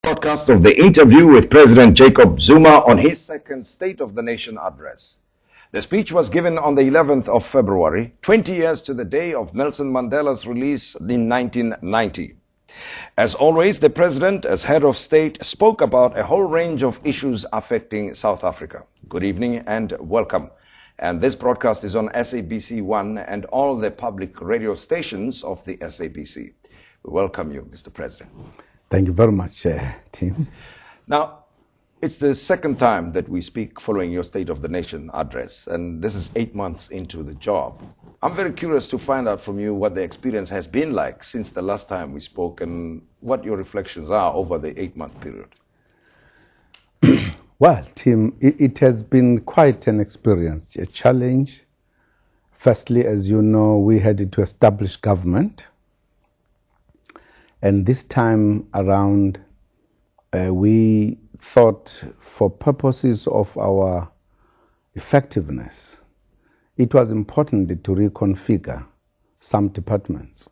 Broadcast of the interview with President Jacob Zuma on his second State of the Nation address. The speech was given on the 11th of February, 20 years to the day of Nelson Mandela's release in 1990. As always, the President, as head of state, spoke about a whole range of issues affecting South Africa. Good evening and welcome. And this broadcast is on SABC 1 and all the public radio stations of the SABC. We welcome you, Mr. President. Thank you very much, Tim. Now, it's the second time that we speak following your State of the Nation address, and this is 8 months into the job. I'm very curious to find out from you what the experience has been like since the last time we spoke and what your reflections are over the 8-month period. Well, Tim, it has been quite an experience, a challenge. Firstly, as you know, we had to establish government. And this time around, we thought for purposes of our effectiveness, it was important to reconfigure some departments,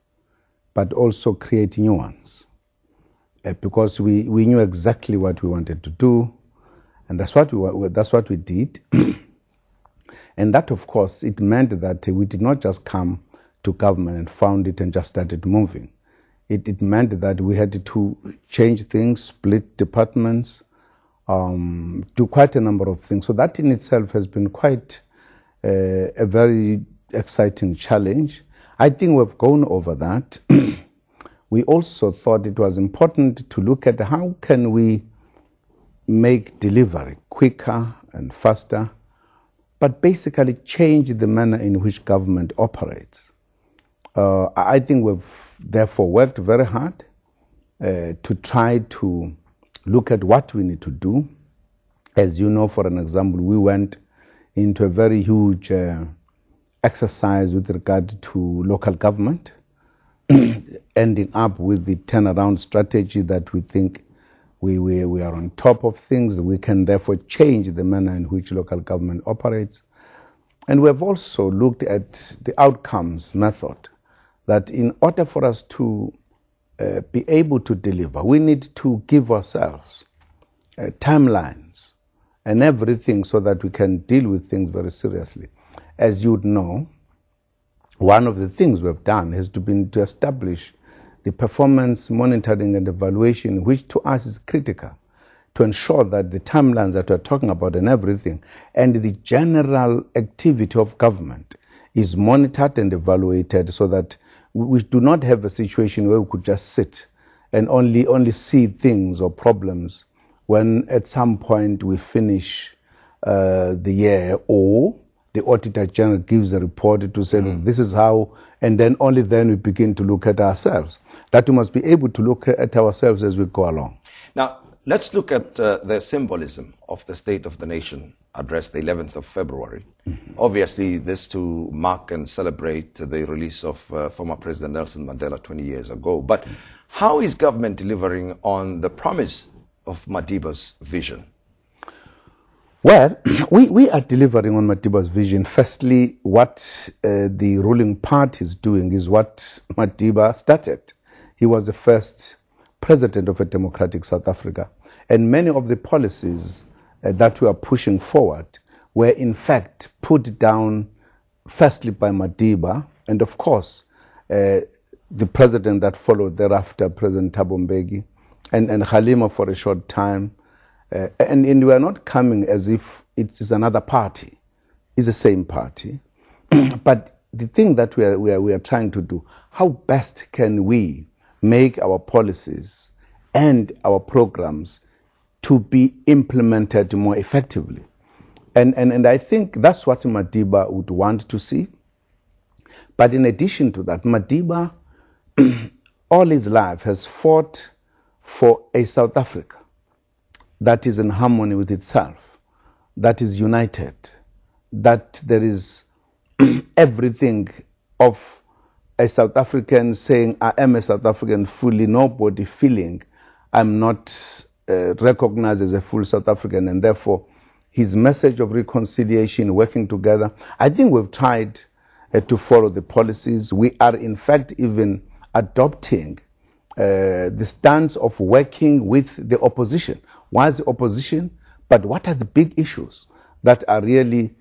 but also create new ones. Because we knew exactly what we wanted to do, and that's what we did. And that, of course, it meant that we did not just come to government and found it and just started moving. It meant that we had to change things, split departments, do quite a number of things. So that in itself has been quite a very exciting challenge. I think we've gone over that. We also thought it was important to look at how can we make delivery quicker and faster, but basically change the manner in which government operates. I think we've therefore worked very hard to try to look at what we need to do. As you know, for an example, we went into a very huge exercise with regard to local government, ending up with the turnaround strategy that we think we are on top of things. We can therefore change the manner in which local government operates. And we have also looked at the outcomes method, that in order for us to be able to deliver, we need to give ourselves timelines and everything so that we can deal with things very seriously. As you'd know, one of the things we've done has been to establish the performance monitoring and evaluation, which to us is critical to ensure that the timelines that we're talking about and everything and the general activity of government is monitored and evaluated so that we do not have a situation where we could just sit and only see things or problems when at some point we finish the year or the Auditor General gives a report to say, look, this is how, and then only then we begin to look at ourselves. That we must be able to look at ourselves as we go along. Now, let's look at the symbolism of the State of the Nation address, the 11th of February. Obviously, this to mark and celebrate the release of former President Nelson Mandela 20 years ago. But how is government delivering on the promise of Madiba's vision? Well, we are delivering on Madiba's vision. Firstly, what the ruling party is doing is what Madiba started. He was the first president of a democratic South Africa. And many of the policies that we are pushing forward were in fact put down firstly by Madiba and of course the president that followed thereafter, President Thabo Mbeki, and Kgalema for a short time. And we are not coming as if it is another party. It's the same party. But the thing that we are trying to do, how best can we make our policies and our programs to be implemented more effectively? And I think that's what Madiba would want to see. But in addition to that, Madiba all his life has fought for a South Africa that is in harmony with itself, that is united, that there is everything of a South African saying, I am a South African fully, nobody feeling I'm not recognized as a full South African, and therefore his message of reconciliation, working together. I think we've tried to follow the policies. We are in fact even adopting the stance of working with the opposition. Why is the opposition? But what are the big issues that are really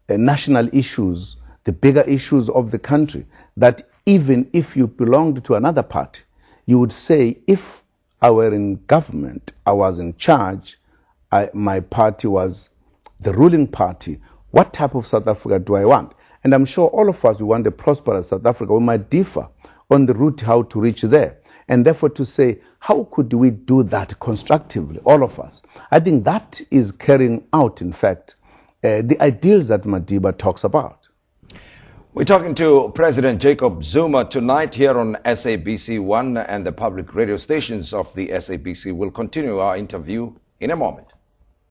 national issues, the bigger issues of the country, that even if you belonged to another party, you would say, if I were in government, I was in charge, my party was the ruling party, what type of South Africa do I want? And I'm sure all of us, we want a prosperous South Africa. We might differ on the route how to reach there. And therefore to say, how could we do that constructively, all of us? I think that is carrying out, in fact, the ideals that Madiba talks about. We're talking to President Jacob Zuma tonight here on SABC 1 and the public radio stations of the SABC. We'll continue our interview in a moment.